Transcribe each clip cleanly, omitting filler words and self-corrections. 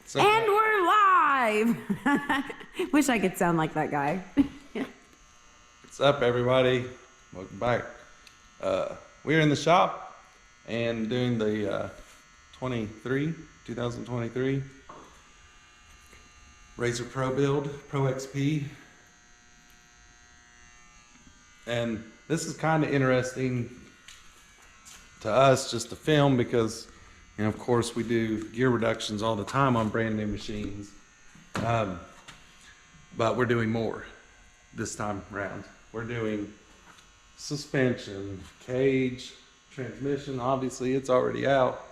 So, and we're live. Wish I could sound like that guy. What's up, everybody? Welcome back. We're in the shop and doing the 2023 Razer Pro build, Pro XP. And this is kind of interesting to us just to film because, you know, of course we do gear reductions all the time on brand new machines. But we're doing more this time around. We're doing suspension, cage, transmission. Obviously it's already out.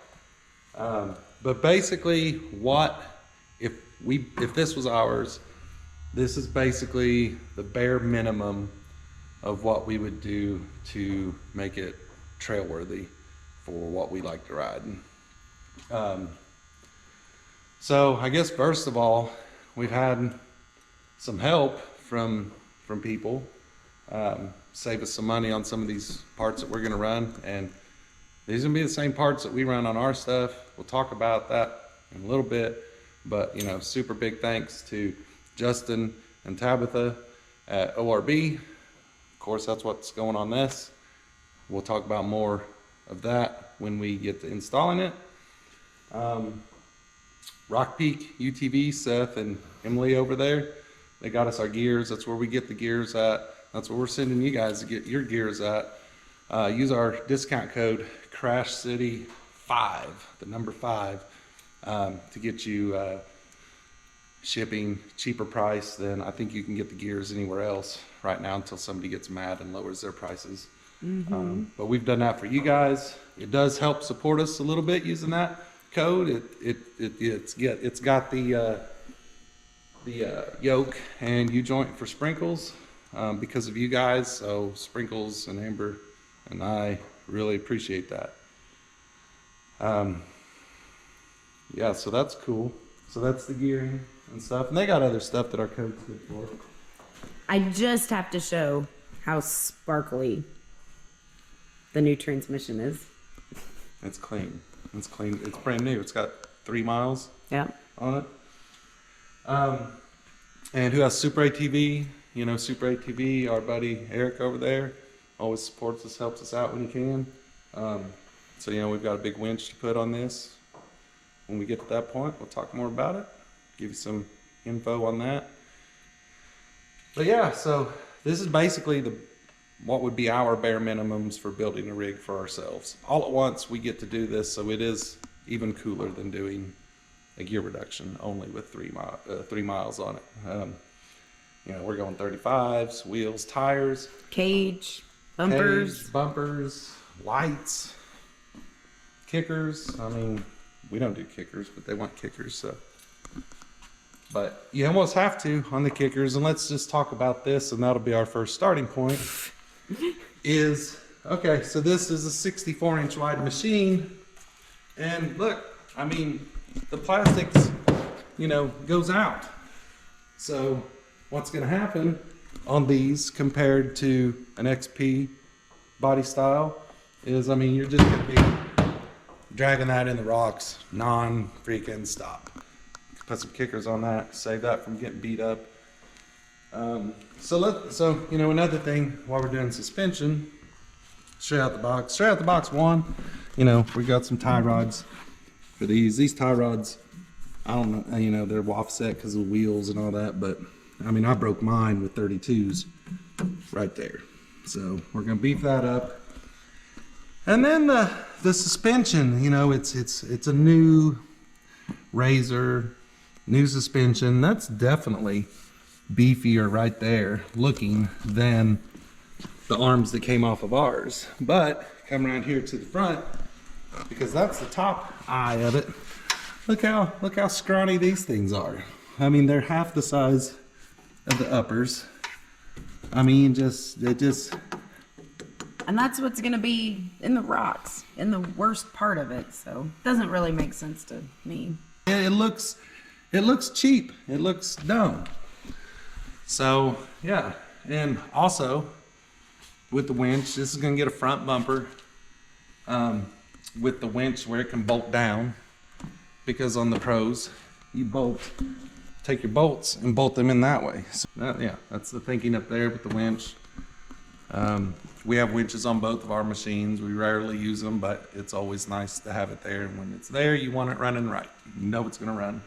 But basically if this was ours, this is basically the bare minimum of what we would do to make it trail worthy for what we like to ride. So I guess first of all, we've had some help from people, save us some money on some of these parts that we're gonna run, and these are gonna be the same parts that we run on our stuff. We'll talk about that in a little bit, but you know, super big thanks to Justin and Tabitha at ORB. Of course, that's what's going on this. We'll talk about more of that when we get to installing it. Rock Peak UTV, Seth and Emily over there, they got us our gears. That's where we get the gears at. That's where we're sending you guys to get your gears at. Use our discount code crashcity5, the number 5, to get you shipping cheaper price than I think you can get the gears anywhere else right now until somebody gets mad and lowers their prices. But we've done that for you guys. It does help support us a little bit using that code. It's got the yoke and U-joint for Sprinkles because of you guys. So Sprinkles and Amber and I really appreciate that. Yeah, so that's cool. So that's the gearing and stuff. And they got other stuff that our code's good for. I just have to show how sparkly the new transmission is. It's clean. It's clean. It's brand new. It's got 3 miles on it. And who has Super ATV? You know, Super ATV, our buddy Eric over there, always supports us, helps us out when he can. So, you know, we've got a big winch to put on this. When we get to that point, we'll talk more about it, give you some info on that. But yeah, so this is basically what would be our bare minimums for building a rig for ourselves. All at once, we get to do this, so it is even cooler than doing a gear reduction only with 3 miles on it. You know, we're going 35s, wheels, tires, cage, bumpers, lights, kickers. I mean, we don't do kickers, but they want kickers, so. But you almost have to on the kickers, and let's just talk about this, and that'll be our first starting point. Okay, so this is a 64-inch wide machine, and look, I mean, the plastics, you know, goes out. So what's going to happen on these compared to an XP body style is, I mean, you're just going to be dragging that in the rocks non-freaking stop. Put some kickers on that, save that from getting beat up. So you know, another thing while we're doing suspension, straight out the box one, you know, we got some tie rods for these tie rods. I don't know, you know, they're offset because of the wheels and all that, but I mean, I broke mine with 32s right there. So we're gonna beef that up. And then the suspension, you know, it's a new Razer, new suspension. That's definitely beefier right there looking than the arms that came off of ours. But come around here to the front, because that's the top eye of it. Look how scrawny these things are. I mean, they're half the size of the uppers. I mean, and that's what's going to be in the rocks, in the worst part of it. So it doesn't really make sense to me. It looks cheap. It looks dumb. So yeah, and also with the winch, this is going to get a front bumper with the winch where it can bolt down, because on the Pros you take your bolts and bolt them in that way. So yeah, that's the thinking up there with the winch. We have winches on both of our machines. We rarely use them, but it's always nice to have it there. And when it's there, you want it running right. You know it's gonna run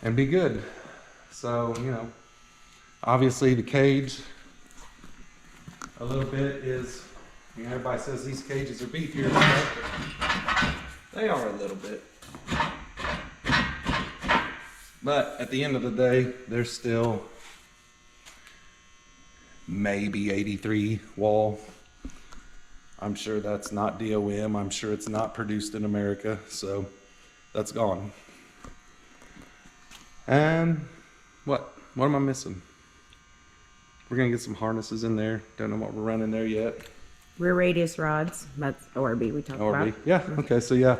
and be good. So, you know, obviously the cage, a little bit is, you know, everybody says these cages are beefier, but they are a little bit. But at the end of the day, they're still maybe 83 wall. I'm sure that's not DOM. I'm sure it's not produced in America, so that's gone. And what am I missing? We're gonna get some harnesses in there. Don't know what we're running there yet. Rear radius rods. That's ORB we talked about. Yeah, okay, so yeah.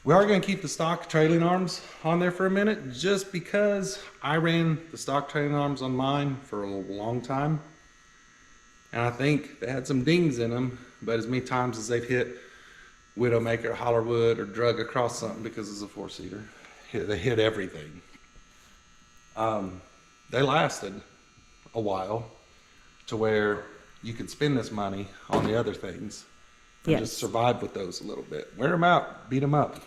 We are gonna keep the stock trailing arms on there for a minute, just because I ran the stock trailing arms on mine for a long time. And I think they had some dings in them, but as many times as they've hit Widowmaker, Hollerwood, or drug across something because it's a 4-seater, they hit everything. They lasted a while to where you could spend this money on the other things and just survive with those a little bit. Wear them out, beat them up,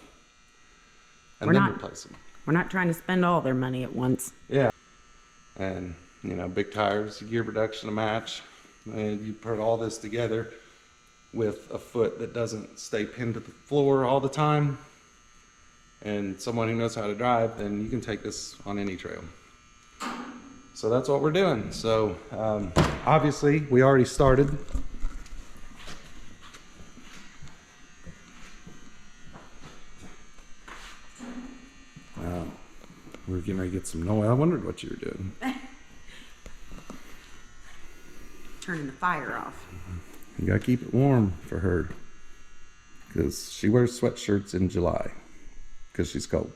and then replace them. We're not trying to spend all their money at once. Yeah. And, you know, big tires, gear reduction to match. And you put all this together with a foot that doesn't stay pinned to the floor all the time, and someone who knows how to drive, then you can take this on any trail. So that's what we're doing. So obviously we already started. We're getting ready to get some noise. I wondered what you were doing. Turning the fire off. You gotta keep it warm for her, because she wears sweatshirts in July because she's cold.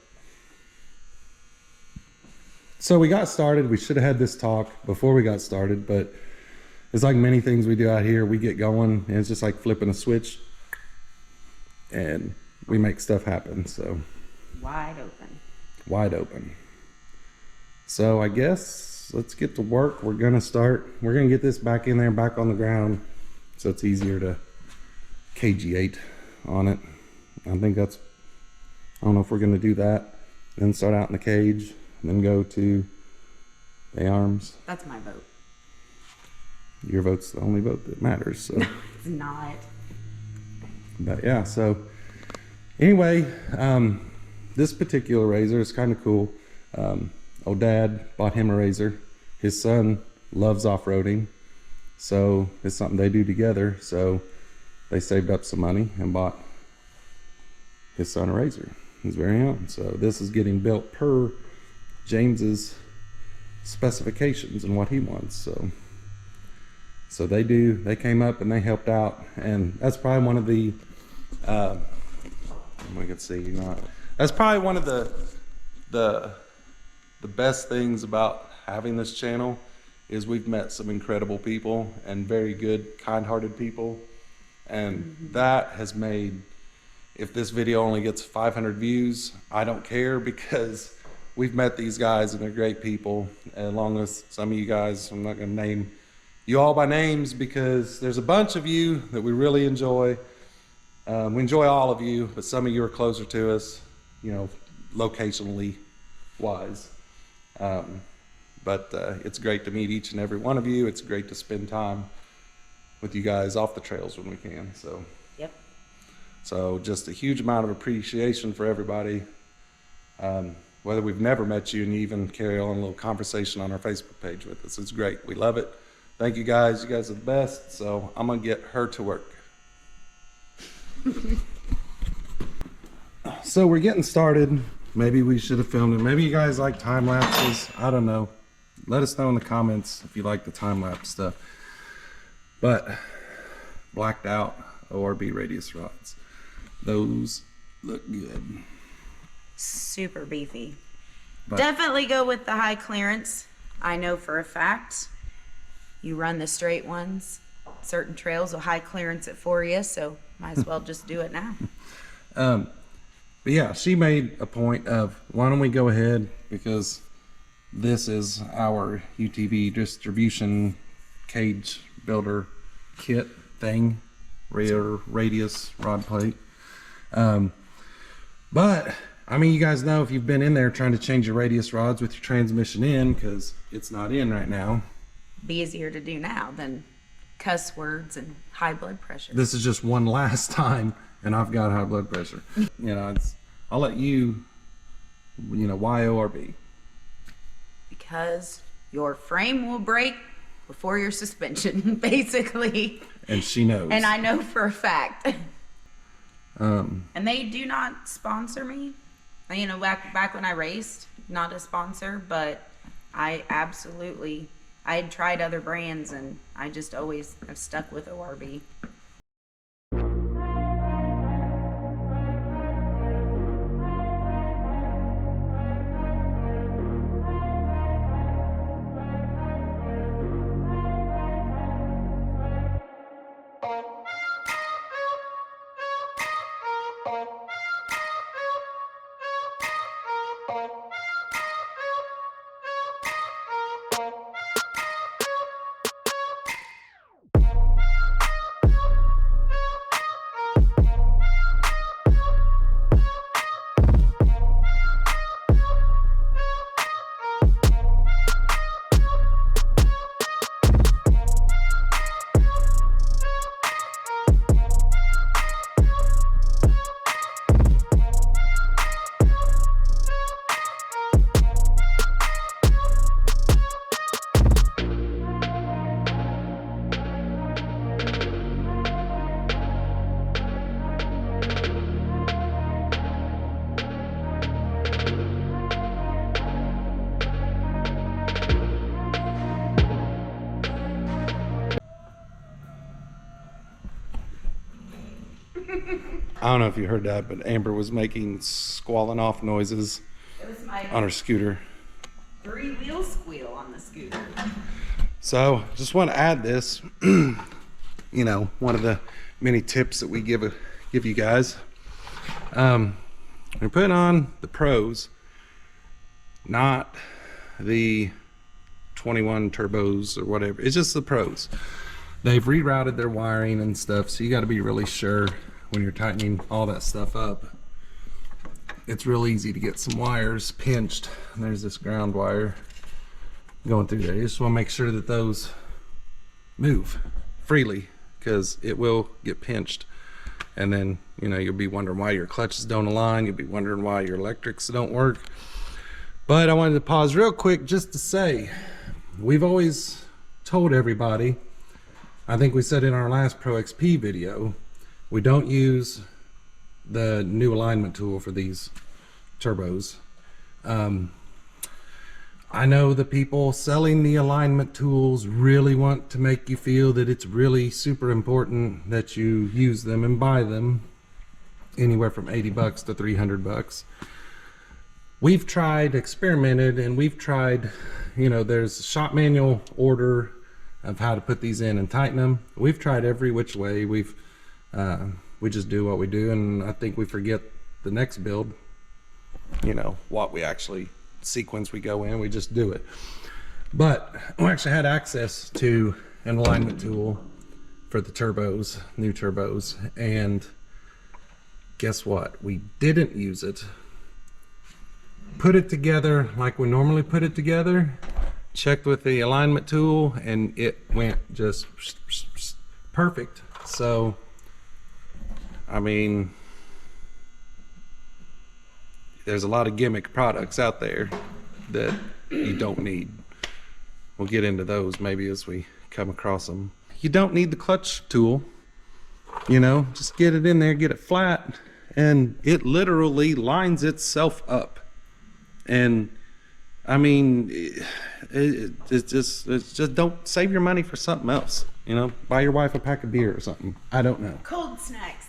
So we got started. We should have had this talk before we got started, but it's like many things we do out here. We get going and it's just like flipping a switch and we make stuff happen. So Wide open. Wide open. So I guess let's get to work. We're gonna get this back in there, back on the ground, so it's easier to cagiate on it. I don't know if we're gonna do that, then start out in the cage, then go to the arms. That's my vote. Your vote's the only vote that matters, so. It's not. But yeah, so anyway, this particular Razer is kind of cool. Old dad bought him a Razer. His son loves off-roading, so it's something they do together. So they saved up some money and bought his son a Razer, his very own. So this is getting built per James's specifications and what he wants. So they came up and they helped out, and that's probably one of the we can see, you know, that's probably one of the best things about having this channel is we've met some incredible people and very good, kind-hearted people, and that has made, if this video only gets 500 views, I don't care, because we've met these guys and they're great people, along with some of you guys. I'm not going to name you all by names because there's a bunch of you that we really enjoy. We enjoy all of you, but some of you are closer to us, you know, locationally wise. But it's great to meet each and every one of you. It's great to spend time with you guys off the trails when we can. So, yep. So just a huge amount of appreciation for everybody. Whether we've never met you and you even carry on a little conversation on our Facebook page with us. It's great. We love it. Thank you guys. You guys are the best. So I'm going to get her to work. So we're getting started. Maybe we should have filmed it. Maybe you guys like time lapses. I don't know. Let us know in the comments if you like the time lapse stuff. But blacked out ORB radius rods. Those look good. Super beefy. But definitely go with the high clearance. I know for a fact you run the straight ones. Certain trails will high clearance it for you, so might as well just do it now. But yeah, she made a point of, why don't we go ahead, because this is our UTV distribution cage builder kit thing, rear radius rod plate. But I mean, you guys know, if you've been in there trying to change your radius rods with your transmission in, because it's not in right now. Be easier to do now than cuss words and high blood pressure. This is just one last time, and I've got high blood pressure. You know, I'll let you, why ORB? Because your frame will break before your suspension, basically. And she knows. And I know for a fact. And they do not sponsor me. You know, back when I raced, not a sponsor, but I had tried other brands, and I just always have stuck with ORB. I don't know if you heard that, but Amber was making squalling off noises It was my on her scooter. 3-wheel squeal on the scooter. So just want to add this, one of the many tips that we give you guys. We put on the Pros, not the 21 turbos or whatever. It's just the Pros. They've rerouted their wiring and stuff, so you got to be really sure when you're tightening all that stuff up. It's real easy to get some wires pinched. There's this ground wire going through there. You just want to make sure that those move freely, because it will get pinched, and then you'll be wondering why your clutches don't align. You'll be wondering why your electrics don't work. But I wanted to pause real quick just to say, we've always told everybody, I think we said in our last Pro XP video, we don't use the new alignment tool for these turbos. I know the people selling the alignment tools really want to make you feel that it's really super important that you use them and buy them, anywhere from $80 to $300. We've tried, experimented, and we've tried, there's a shop manual order of how to put these in and tighten them. We've tried every which way. We just do what we do, and I think we forget the next build, what we actually sequence we go in. We just do it. But we actually had access to an alignment tool for the turbos, new turbos, and guess what? We didn't use it. Put it together like we normally put it together, checked with the alignment tool, and it went just perfect. So I mean, there's a lot of gimmick products out there that you don't need. We'll get into those maybe as we come across them. You don't need the clutch tool, just get it in there, get it flat, and it literally lines itself up. And I mean, it's just don't save your money for something else. Buy your wife a pack of beer or something. I don't know. Cold snacks.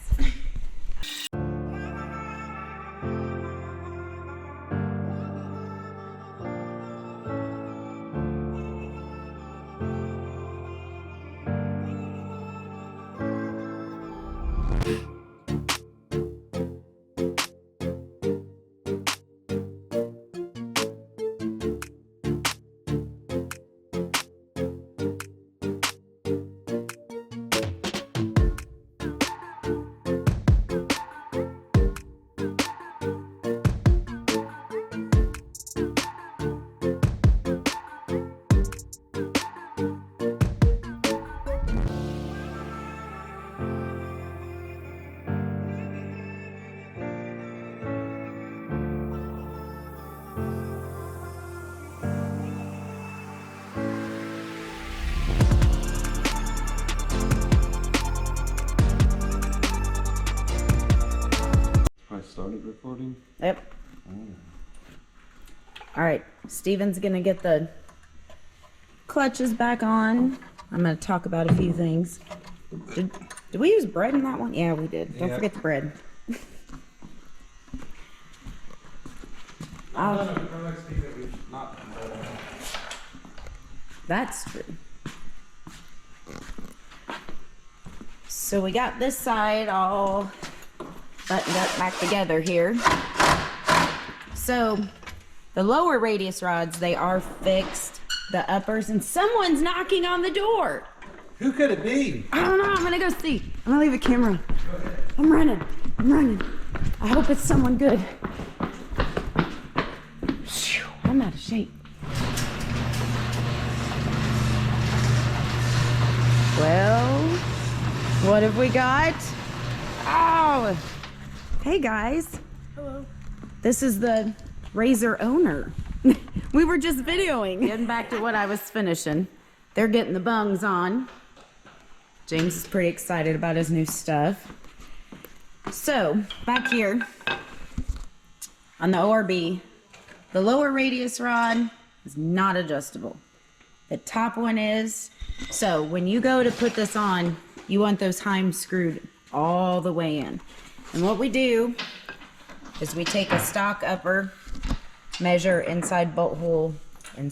started recording? Yep. All right, Steven's gonna get the clutches back on. I'm gonna talk about a few things. Did we use bread in that one? Yeah, we did. Don't forget the bread. That's true. So we got this side all buttoned up back together here. So the lower radius rods, they are fixed. The uppers, and someone's knocking on the door. Who could it be? I don't know. I'm gonna go see. I'm gonna leave a camera. I'm running. I hope it's someone good. Phew, I'm out of shape. Well, what have we got? Oh, hey guys. Hello. This is the Razer owner. We were just videoing. Getting back to what I was finishing. They're getting the bungs on. James is pretty excited about his new stuff. So, back here on the ORB, the lower radius rod is not adjustable. The top one is. So, when you go to put this on, you want those heims screwed all the way in. And what we do is we take a stock upper, measure inside bolt hole, and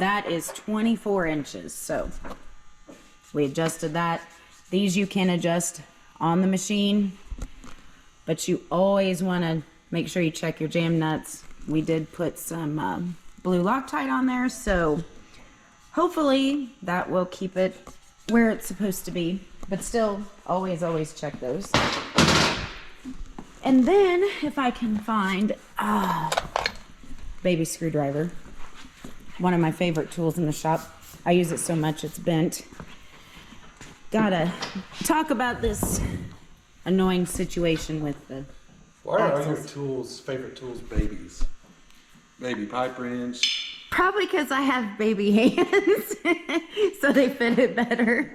that is 24 inches. So we adjusted that. These you can adjust on the machine, but you always want to make sure you check your jam nuts. We did put some blue Loctite on there, so hopefully that will keep it where it's supposed to be, but still always check those. And then, if I can find baby screwdriver, one of my favorite tools in the shop. I use it so much it's bent. Gotta talk about this annoying situation with the Why are your axles. favorite tools babies? Baby pipe wrench. Probably because I have baby hands, so they fit it better.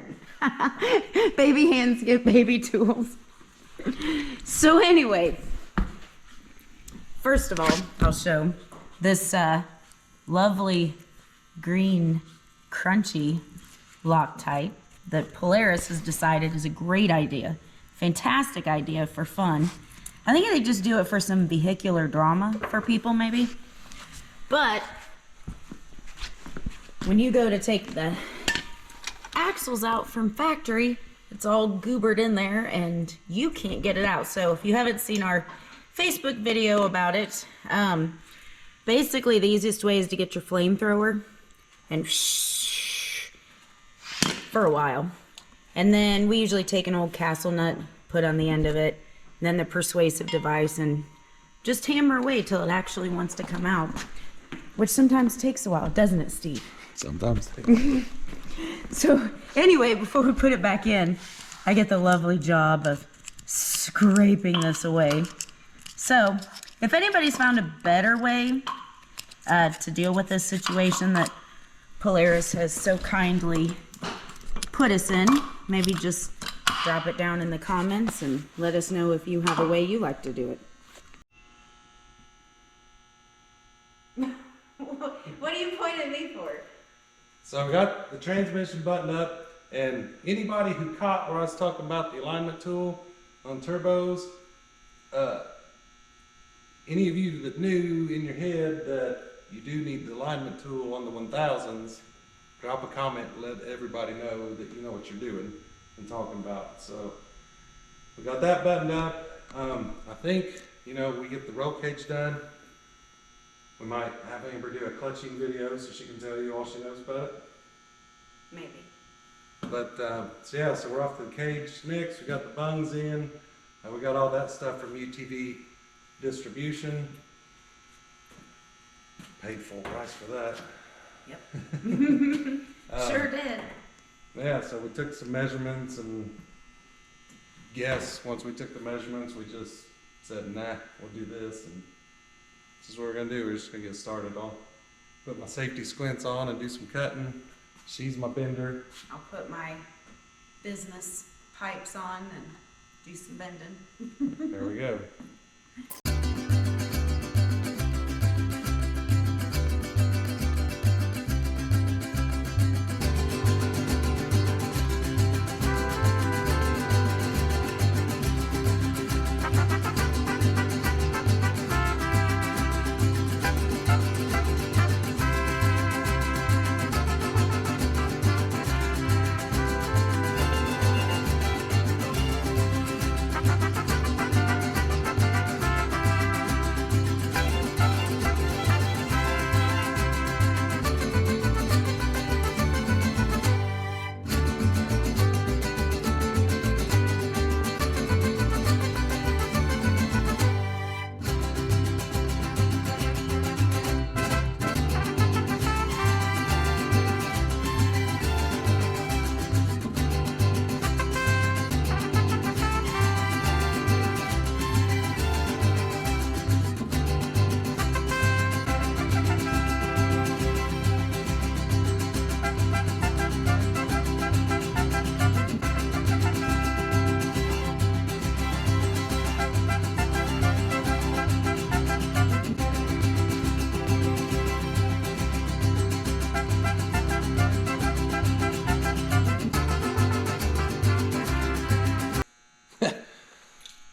Baby hands get baby tools. So anyway, first of all, I'll show this lovely green crunchy Loctite that Polaris has decided is a great idea. Fantastic idea for fun. I think they just do it for some vehicular drama for people maybe. But when you go to take the axles out from factory, it's all goobered in there and you can't get it out. So if you haven't seen our Facebook video about it, basically the easiest way is to get your flamethrower and for a while. And then we usually take an old castle nut, put on the end of it, and then the persuasive device, and just hammer away till it actually wants to come out, which sometimes takes a while, doesn't it, Steve? Sometimes. So anyway, before we put it back in, I get the lovely job of scraping this away. So if anybody's found a better way to deal with this situation that Polaris has so kindly put us in, maybe just drop it down in the comments and let us know if you have a way you like to do it. What are you pointing at me for? So I got the transmission buttoned up, and anybody who caught where I was talking about the alignment tool on turbos, any of you that knew in your head that you do need the alignment tool on the 1000s, drop a comment and let everybody know that you know what you're doing and talking about. So we got that buttoned up. I think, we get the roll cage done. We might have Amber do a clutching video so she can tell you all she knows about it. Maybe. But, so we're off to the cage next. We got the bungs in. We got all that stuff from UTV distribution. Paid full price for that. Yep. Sure did. Yeah, so we took some measurements, and once we took the measurements, we just said, nah, we'll do this, and this is what we're gonna do. We're just gonna get started. I'll put my safety squints on and do some cutting. She's my bender. I'll put my business pipes on and Do some bending. There we go.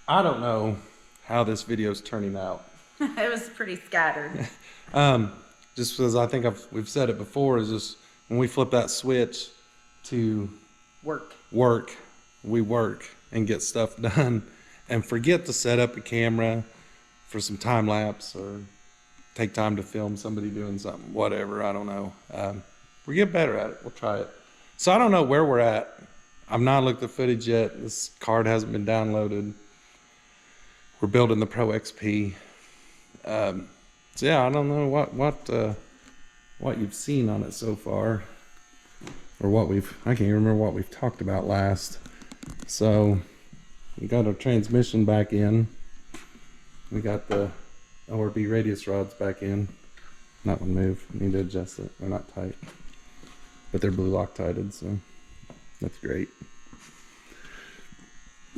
I don't know how this video is turning out. It was pretty scattered. Just because I think we've said it before, is just when we flip that switch to work, we work and get stuff done and forget to set up a camera for some time lapse or take time to film somebody doing something, whatever, I don't know. We get better at it, we'll try it. So I don't know where we're at. I've not looked at footage yet. This card hasn't been downloaded. We're building the Pro XP. So yeah, I don't know what you've seen on it so far, or I can't even remember what we've talked about last. So we got our transmission back in. We got the ORB radius rods back in. That one moved. Need to adjust it. They're not tight, but they're blue Loctited, so that's great.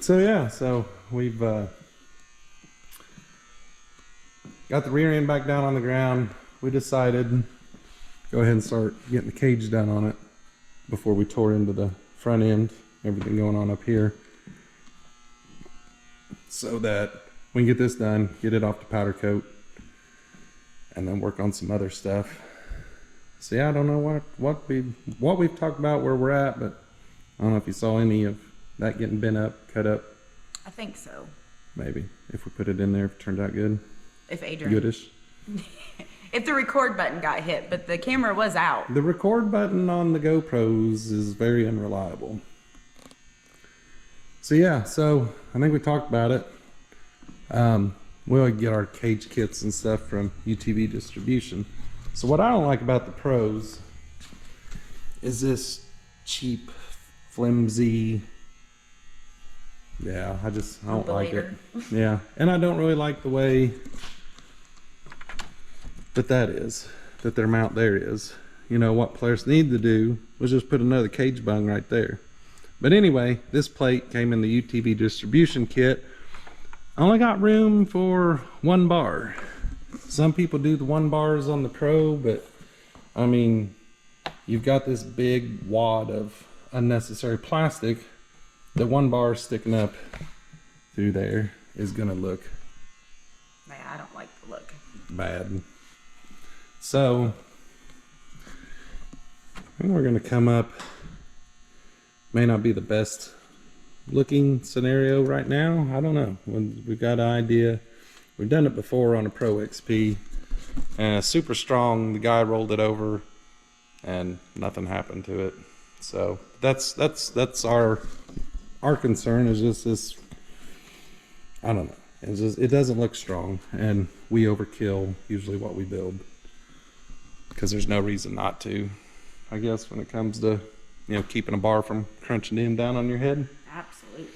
So yeah, so we've got the rear end back down on the ground. We decided go ahead and start getting the cage done on it before we tore into the front end, everything going on up here, so that we can get this done, get it off the powder coat, and then work on some other stuff. So yeah, I don't know what we've talked about, where we're at, but I don't know if you saw any of that getting bent up, cut up. I think so. Maybe if we put it in there, if it turned out good. If Adrian. Goodish. If the record button got hit, but the camera was out. The record button on the GoPros is very unreliable. So yeah, so I think we talked about it. We'll get our cage kits and stuff from UTV distribution. So what I don't like about the Pros is this cheap, flimsy, yeah, I don't like it. Yeah, and I don't really like the way that their mount there is. You know, what Polaris needed to do was just put another cage bung right there. But anyway, this plate came in the UTV distribution kit. I only got room for 1 bar. Some people do the 1 bars on the Pro, but I mean, you've got this big wad of unnecessary plastic. The 1 bar sticking up through there is gonna look, yeah, I don't like the look. Bad. So I think we're gonna come up, may not be the best looking scenario right now, I don't know. We've got an idea. We've done it before on a Pro XP, and super strong. The guy rolled it over and nothing happened to it. So that's our concern, is just this, I don't know, it's just, it doesn't look strong, and we overkill usually what we build because there's no reason not to, I guess, when it comes to, you know, keeping a bar from crunching in down on your head. Absolutely.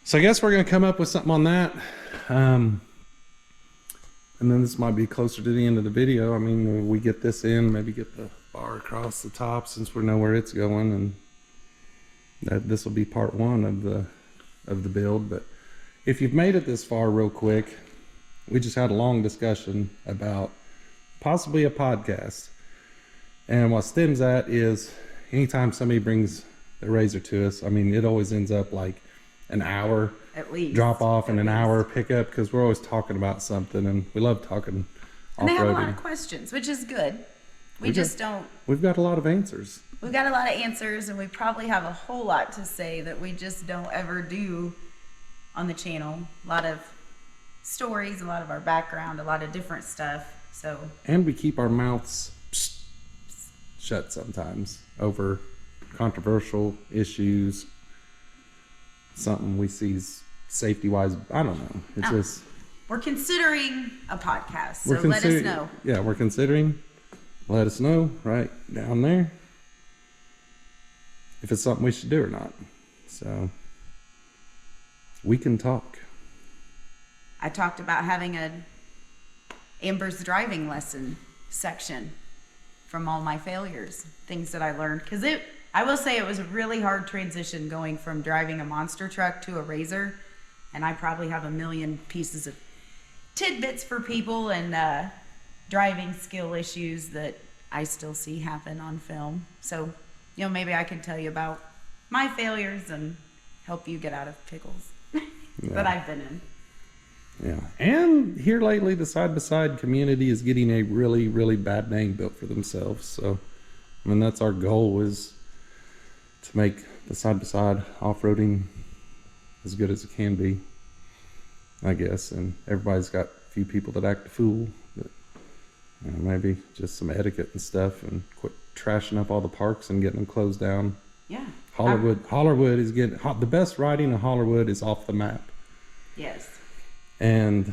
So I guess we're gonna come up with something on that, and then this might be closer to the end of the video. I mean, we get this in, maybe get the bar across the top since we know where it's going, and that this will be part 1 of the of the build. But if you've made it this far real quick, we just had a long discussion about possibly a podcast. And what stems at is anytime somebody brings a Razer to us, I mean, it always ends up like an hour at least drop off and an hour pickup, because we're always talking about something, and we love talking and off-roading. they have a lot of questions, which is good. We've got a lot of answers. We've got a lot of answers, and we probably have a whole lot to say that we just don't ever do on the channel. A lot of stories, a lot of our background, a lot of different stuff. So, and we keep our mouths shut sometimes over controversial issues, something we see safety wise. I don't know. It's just, we're considering a podcast, so let us know. Yeah, we're considering. Let us know right down there if it's something we should do or not. So we can talk. I talked about having Amber's driving lesson section from all my failures, things that I learned, because I will say it was a really hard transition going from driving a monster truck to a Razer, and I probably have a million pieces of tidbits for people and driving skill issues that I still see happen on film. So, maybe I can tell you about my failures and help you get out of pickles that I've been in. Yeah, and here lately, the side-by-side community is getting a really, really bad name built for themselves. So, I mean, that's our goal, is to make the side-by-side off-roading as good as it can be, I guess. And everybody's got a few people that act a fool, but maybe just some etiquette and stuff, and quit trashing up all the parks and getting them closed down. Yeah. Hollerwood is getting the best riding of Hollerwood is off the map. Yes. And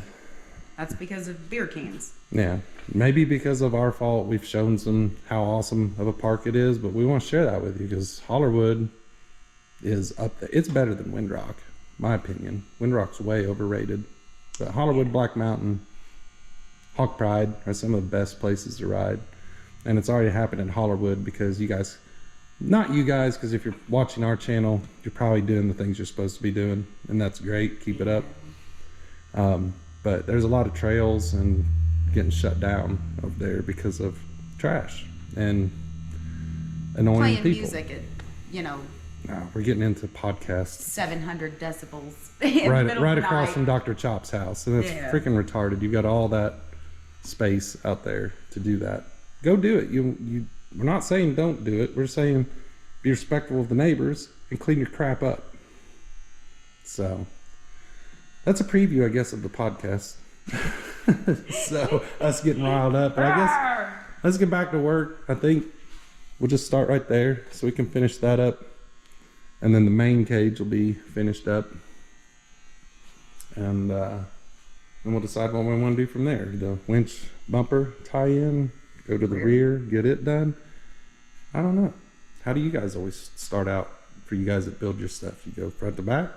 that's because of beer cans. Yeah, maybe because of our fault, we've shown them how awesome of a park it is, but we want to share that with you because Hollerwood is up there. It's better than Windrock, my opinion. Windrock's way overrated, but Hollerwood, Black Mountain, Hawk Pride are some of the best places to ride. And it's already happened in Hollerwood because not you guys, because if you're watching our channel, you're probably doing the things you're supposed to be doing, and that's great. Keep it up. But there's a lot of trails and getting shut down over there because of trash and annoying playing people. Music at, No, we're getting into podcasts. 700 decibels. right across from Dr. Chop's house, and it's freaking retarded. You've got all that space out there to do that. Go do it. We're not saying don't do it. We're saying be respectful of the neighbors and clean your crap up. So that's a preview, I guess, of the podcast. So us getting riled up. But I guess let's get back to work. I think we'll just start right there so we can finish that up. And then the main cage will be finished up. And then we'll decide what we want to do from there. The winch bumper tie in, go to the rear, get it done. I don't know. How do you guys always start out for you guys that build your stuff? You go front to back,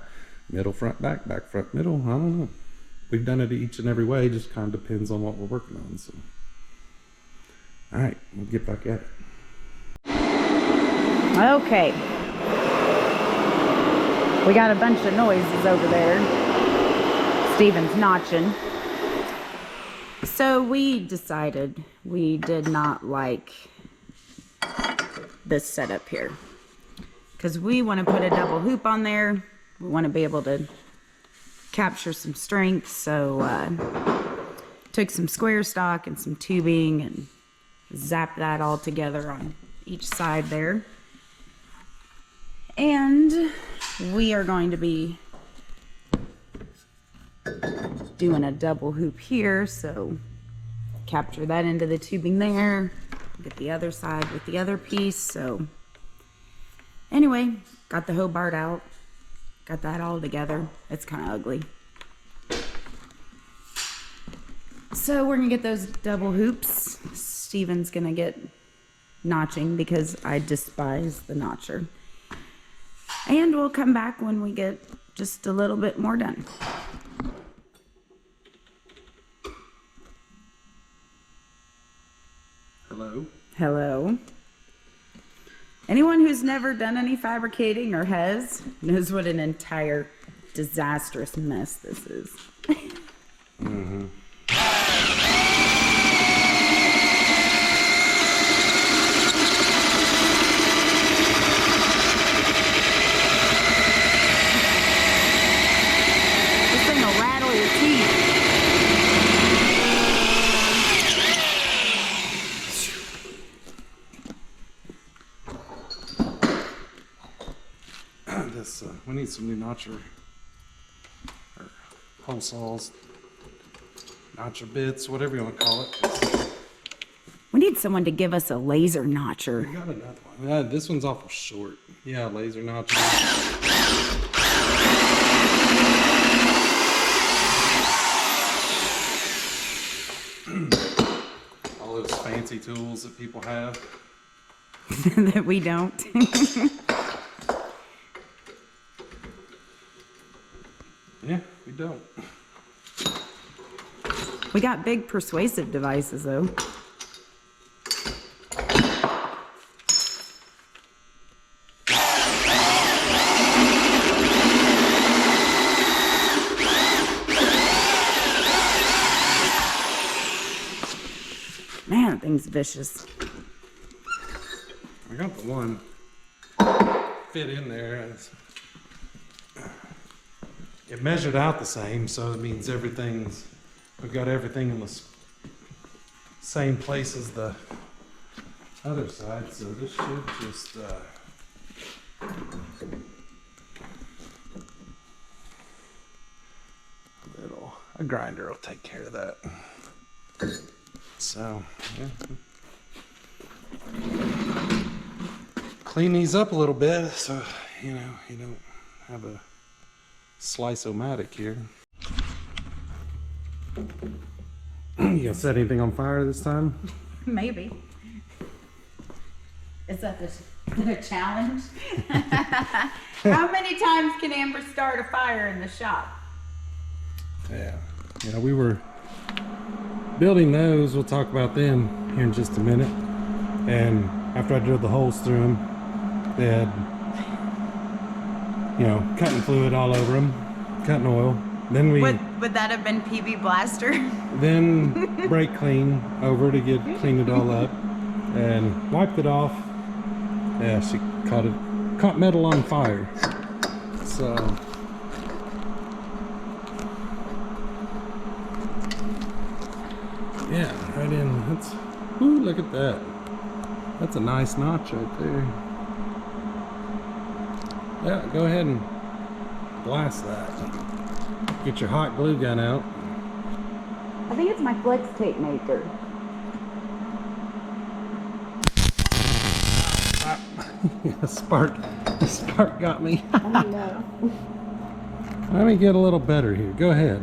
middle, front, back, front, middle. I don't know. We've done it each and every way. Just kind of depends on what we're working on. So, all right, we'll get back at it. Okay. We got a bunch of noises over there. Steven's notching. So we decided we did not like this setup here, because we want to put a double hoop on there. We want to be able to capture some strength, so took some square stock and some tubing and zapped that all together on each side there. And we are going to be doing a double hoop here, so capture that into the tubing there, get the other side with the other piece. So anyway, got the Hobart out, got that all together. It's kind of ugly. So we're gonna get those double hoops. Steven's gonna get notching because I despise the notcher. And we'll come back when we get just a little bit more done. Hello. Hello. Anyone who's never done any fabricating or has knows what an entire disastrous mess this is. Mm-hmm. This thing will rattle your teeth. We need some new notcher or hole saws, notcher bits, whatever you want to call it. We need someone to give us a laser notcher. We got another one. Yeah, this one's awful short. Yeah, laser notcher. All those fancy tools that people have. That we don't. Yeah, we don't. We got big persuasive devices though. Man, that thing's vicious. I got the one fit in there. It measured out the same, so it means we've got everything in the same place as the other side, so this should just a grinder will take care of that. So, yeah. Clean these up a little bit so, you know, you don't have a slice-o-matic here. You gonna set anything on fire this time? Maybe. Is that the challenge? How many times can Amber start a fire in the shop? Yeah. Yeah, we were building those. We'll talk about them here in just a minute. And after I drilled the holes through them, they had, you know, cutting fluid all over them, cutting oil. Then we would that have been PB Blaster? Then brake clean over to clean it all up and wiped it off. Yeah, she caught metal on fire. So yeah, right in. That's, ooh, look at that. That's a nice notch right there. Yeah, go ahead and blast that. Get your hot glue gun out. I think it's my flex tape maker. The spark got me. Oh no. Let me get a little better here. Go ahead.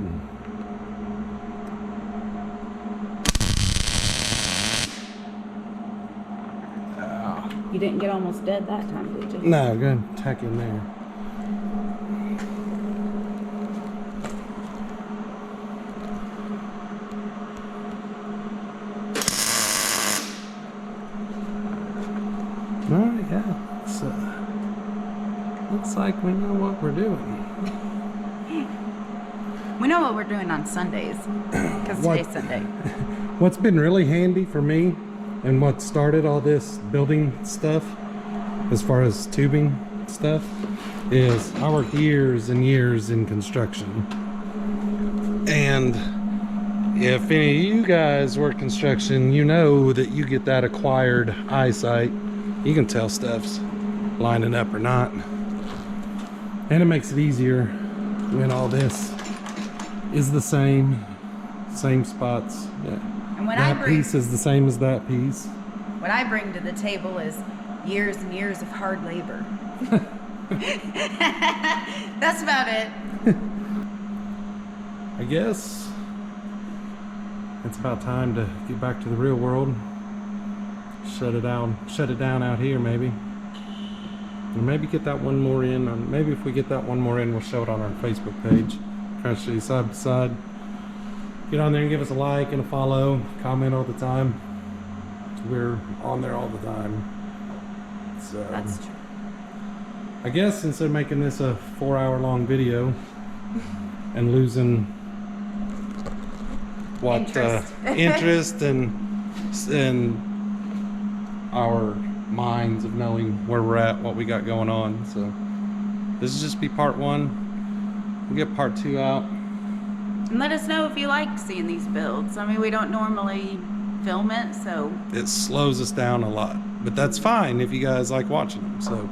You didn't get almost dead that time, did you? No, go ahead and tack in there. Oh yeah, looks like we know what we're doing. We know what we're doing on Sundays, because today's Sunday. What's been really handy for me and what started all this building stuff, as far as tubing stuff, is I worked years and years in construction. And if any of you guys work construction, you know that you get that acquired eyesight. You can tell stuff's lining up or not. And it makes it easier when all this is the same spots. Yeah. And when that piece is the same as that piece. What I bring to the table is years and years of hard labor. That's about it. I guess it's about time to get back to the real world. Shut it down out here maybe. Or maybe get that one more in. Or maybe if we get that one more in, we'll show it on our Facebook page. Crash City Side by Side. Get on there and give us a like and a follow. Comment all the time. We're on there all the time. So that's true. I guess instead of making this a 4-hour long video, and losing what interest. interest and our minds of knowing where we're at, what we got going on. So this is just be part 1. We'll get part 2 out. And let us know if you like seeing these builds. I mean, we don't normally film it, so it slows us down a lot, but that's fine if you guys like watching them. So,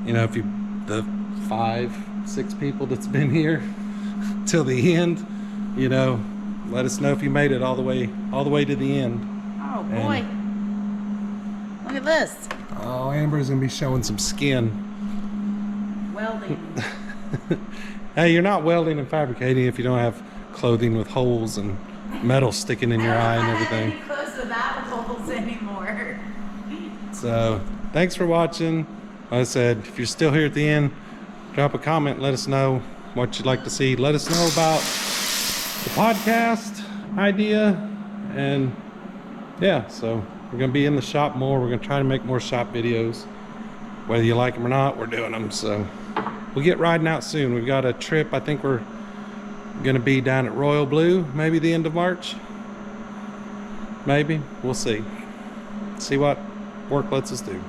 you know, if you, the 5-6 people that's been here till the end, you know, let us know if you made it all the way to the end. Oh boy, look at this. Oh, Amber's gonna be showing some skin. Welding. Hey, you're not welding and fabricating if you don't have clothing with holes and metal sticking in your eye and everything. Close without holes anymore. So thanks for watching. Like I said, if you're still here at the end, drop a comment, let us know what you'd like to see. Let us know about the podcast idea. And yeah, so we're gonna be in the shop more. We're gonna try to make more shop videos. Whether you like them or not, we're doing them. So we'll get riding out soon. We've got a trip. I think we're gonna be down at Royal Blue, maybe the end of March. Maybe, we'll see what work lets us do.